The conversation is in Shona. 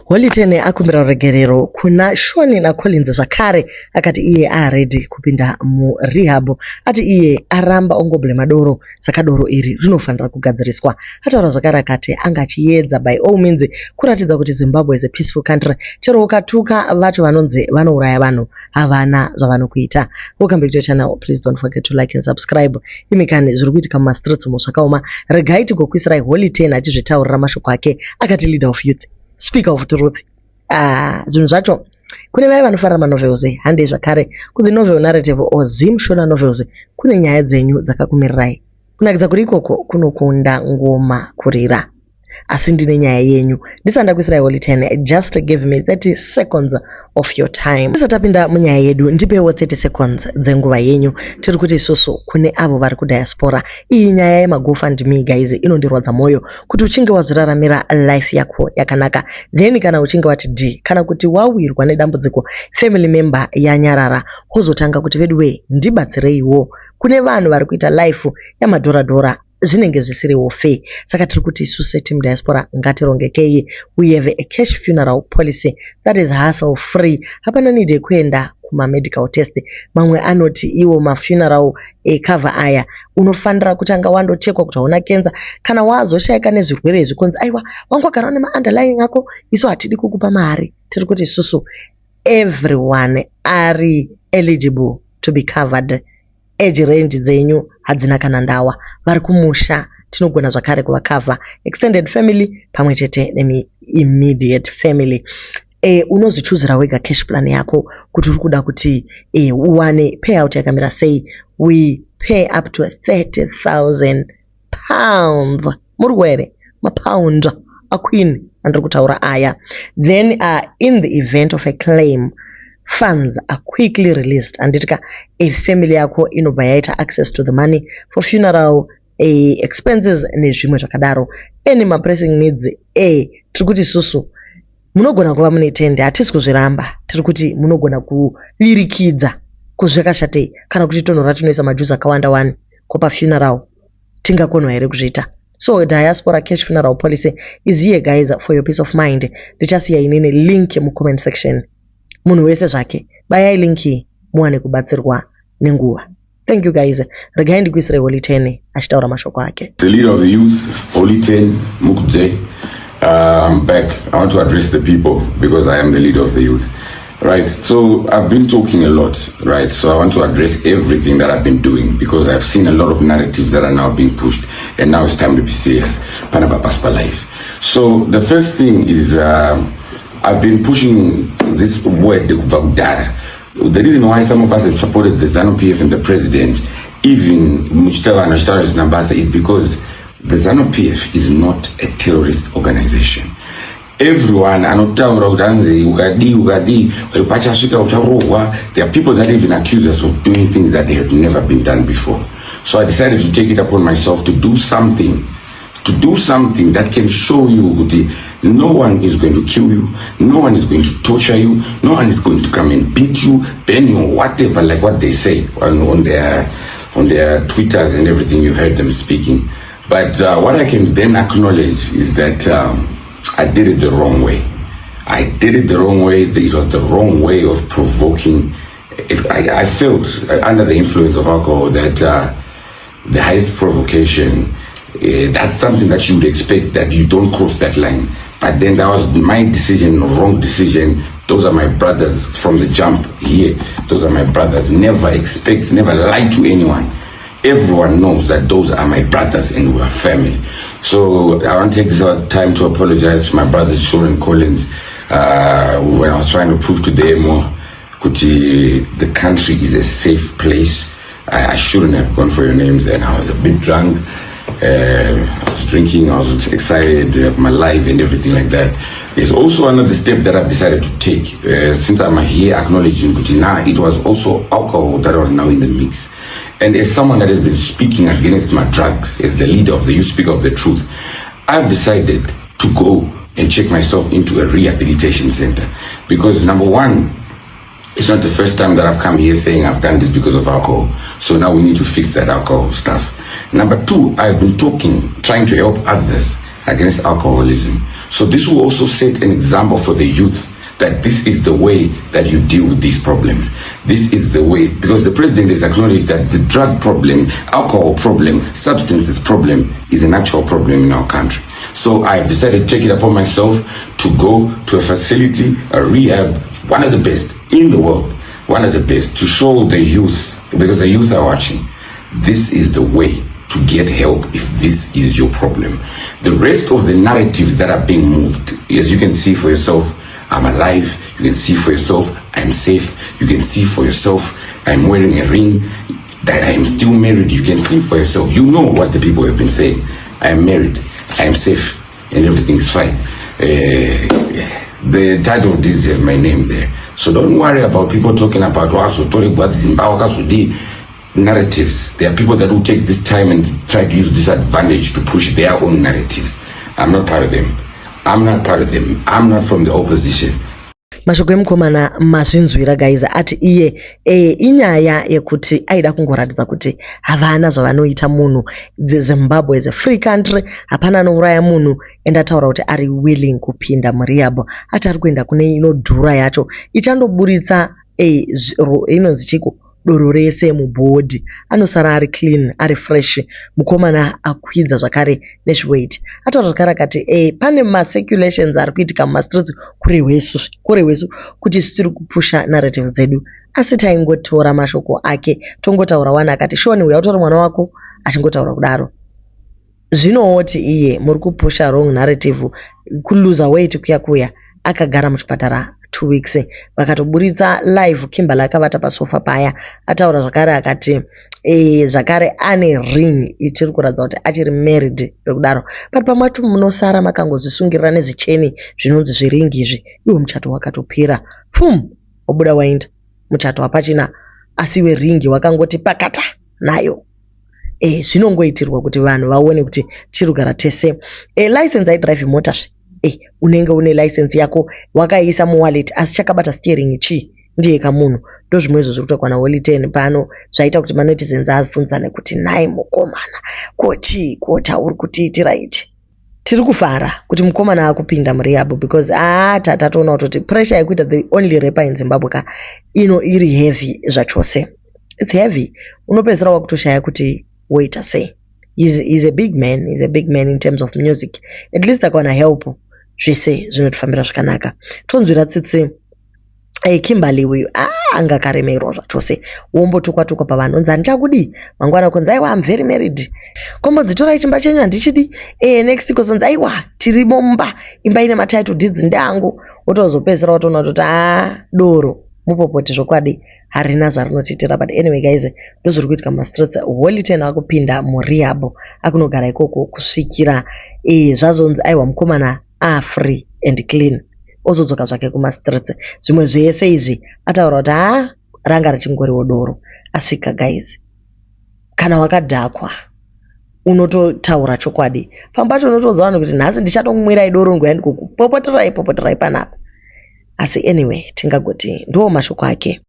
Holitene akumbira ruregerero kuna Shoni naCollins zvakare akati iye aready kupinda murehab, ati iye aramba ongobule madoro saka doro iri rinofanira kugadziriswa. Ataura zvakare akati anga achiedza by all means kuratidza kuti Zimbabwe is a peaceful country, chero ukatuka vacho vanonzi vanouraya vanhu havana zvavanokuita. Welcome back to the channel. Please don't forget to like and subscribe. Imikani zviri kuitika mumastreets umo zvakaoma. Regai tigokwisirai Holitene achizvitaurira mashoko ake akati leader of youth, speaker of truth. Zvinhu zvacho kune vai vanofarira manovels hande zvakare kune novel narrative or Zim Shona novels kune nyaya dzenyu dzakakumirirai. Kunakidza kuri ikoko kunokunda ngoma kurira, asi ndine nyaya yenyu. Ndisanda kuisirai Holitene, just give me 30 seconds of your time. Ndisatapinda munyaya yedu ndipewo 30 seconds dzenguva yenyu. Tiri kuti isusu kune avo vari kudiaspora, iyi nyaya yemagofundme guys inondirwadza moyo kuti uchinge wazviraramira life yako yakanaka, then kana uchinge wati kana kuti wawirwa nedambudziko family member yanyarara wozotanga kuti veduwe ndibatsireiwo. Kune vanhu vari kuita life yamadhora zvinenge zvisiriwo fair. Saka tiri kuti isusu team diaspora ngatirongekei. We have a cash funeral policy that is hassle free. Hapana need kuenda kuma medical test. Mamwe anoti iwo mafuneral cover aya unofanira kutanga wandochekwa kuti hauna cancer. Kana wazoshaika nezvirwere zvikonzi aiwa wangu agara nema underlying ako, isu hatidi kukupa mari. Tiri kuti isusu everyone are eligible to be covered. Age range dzenyu hadzina kana ndawa, vari kumusha tinogona zvakare kuvakavha, extended family pamwe chete nemi immediate family. Unozvichuzira wega cash plan yako kuti uri kuda kuti uwane payout yakamira sei. We pay up to 30,000 pounds. Murwere mapound akwini andiri kutaura aya. Then in the event of a claim, funds are quickly released. Anditika a family yako inobva yaita access to the money for funeral expenses nezvimwe zvakadaro. Any pressing needs tiri kuti isusu munogona kuva mune tende, hatisi kuzviramba. Tiri kuti munogona kuvirikidza kuzvikashatei kana kuti tonho ratinoisa majuzi akawanda wani kopa funeral tingakonwa here kuzviita. So diaspora cash funeral policy is here guys for your peace of mind. Ndichasiya inini link mu comment section. Munhu wese zvake bayai linki muwane kubatsirwa nenguva. Thank you guys. Regai ndikuisire Holitene achitaura mashoko ake. The leader of the youth, Holitene Mukubje. I'm back. I want to address the people because I am the leader of the youth. Right. So I've been talking a lot, right? So I want to address everything that I've been doing because I've seen a lot of narratives that are now being pushed, and now it's time to be serious. Panaba Paspa life. So the first thing is I've been pushing this word, the Vagdara. The reason why some of us have supported the ZANU-PF and the president, even Muchitala and Ashtaras Nambasa, is because the ZANU-PF is not a terrorist organization. Everyone, there are people that even accuse us of doing things that they have never been done before. So I decided to take it upon myself to do something that can show you no one is going to kill you, no one is going to torture you, no one is going to come and beat you, ban you, whatever, like what they say on their Twitters and everything. You've heard them speaking. But what I can then acknowledge is that I did it the wrong way. I did it the wrong way. It was the wrong way of provoking. I felt under the influence of alcohol that the highest provocation, that's something that you would expect, that you don't cross that line. But then that was my decision, wrong decision. Those are my brothers from the jump here. Those are my brothers. Never lie to anyone. Everyone knows that those are my brothers and we're family. So I want to take this time to apologize to my brother Shona Collins when I was trying to prove to them the country is a safe place. I shouldn't have gone for your names, and I was a bit drunk. I was drinking, I was excited to have my life and everything like that. There's also another step that I've decided to take since I'm here acknowledging Kutina. It was also alcohol that was now in the mix. And as someone that has been speaking against my drugs, as the leader of the Youth Speaker of the Truth, I've decided to go and check myself into a rehabilitation center. Because number one, it's not the first time that I've come here saying I've done this because of alcohol. So now we need to fix that alcohol stuff. Number two, I've been trying to help others against alcoholism. So this will also set an example for the youth that this is the way that you deal with these problems. This is the way, because the president has acknowledged that the drug problem, alcohol problem, substances problem is an actual problem in our country. So I have decided to take it upon myself to go to a facility, a rehab, one of the best in the world, one of the best, to show the youth, because the youth are watching, this is the way to get help if this is your problem. The rest of the narratives that are being moved, as you can see for yourself, I'm alive. You can see for yourself, I'm safe. You can see for yourself, I'm wearing a ring, that I am still married. You can see for yourself. You know what the people have been saying. I am married, I am safe, and everything is fine. The title of this has my name there. So don't worry about people talking about narratives. There are people that will take this time and try to use this advantage to push their own narratives. I'm not part of them. I'm not part of them. I'm not from the opposition. Mashoko emukomana mazvinzwira guys ati iye inyaya yekuti aida kungoratidza kuti havana zvavanoita munhu. The Zimbabwe is a free country, hapana anouraya munhu, enda taura kuti ari willing kupinda murehab. Ati ari kuenda kune inodhura yacho ichandoburitsa inonzi chiko doro rese mubhodhi, anosara ari clean, ari fresh. Mukomana akwidza zvakare nezveweight. Ataura zvakare akati pane macirculations ari kuitika mumastreets kure wesu kuti tiri kupusha narrative dzedu, asi taingotora mashoko ake tongotaura wana akati Shoni uya utori mwana wako, achingotaura kudaro. Zvinoti iye muri kupusha wrong narrative, kuluza weight kuya akagara muchipatara 2 weeks. Vakatoburitsa live Kimberly akavata pasofa paya, ataura zvakare akati zvakare ane ring ichiri kuratidza kuti achiri married zvekudaro. But pamatu munosara makangozvisungirira nezvicheni zvinonzi zviringi izvi, iwo muchato wakatopera. Wabuda waenda muchato hapachina, asi we ringi wakangoti pakata nayo. Zvinongoitirwa kuti vanhu vaone kuti tiri kugara tese. License aidrive mota unenge une license yako wakaisa muwallet asi chakabata steering chi ndiye kamunhu. Ndo zvimwe izvo zviri kuitwa naWellington pano zvaita kuti manetizens abvunzane kuti nai mukomana kota uri kutiitira ichi. Tiri kufara kuti mukomana akupinda murehab because tatoona kuti pressure yekuita the only rapper in Zimbabwe iri heavy zvachose. It's heavy. Unopedzera wakutoshaya kuti waita sei. He's a big man. He's a big man in terms of music. At least akwana help. Zvese zvinotofambira zvakanaka. Tonzwira tsitsi Kimberly uyu angakaremerwa zvachose. Wombotukwa pavanhu onzi ndichakudi mangwana kunzi aiwa I'm very married. Kombodzitorai chimba chenyu handichidi. Next kuzonzi aiwa tiri mumba imba ine matitle deeds ndangu. Wotozopedzera watoona kuti doro mupopoti zvokwadi harina zvarinotiitira. But anyway guys, ndozviri kuitika mumastreets. Wellington akupinda murehab akunogara ikoko kusvikira zvazonzi aiwa mukomana free and clean ozodzoka zvake kumastreets. Zvimwe zvese izvi ataura kuti ranga richingoriwo doro. Asika guys, kana wakadhakwa unototaura chokwadi pambacho unotodza vanhu kuti nhasi ndichatomwirai doro nguya ndikupopoterai panapa. Asi anyway tingagoti ndiwo mashoko ake.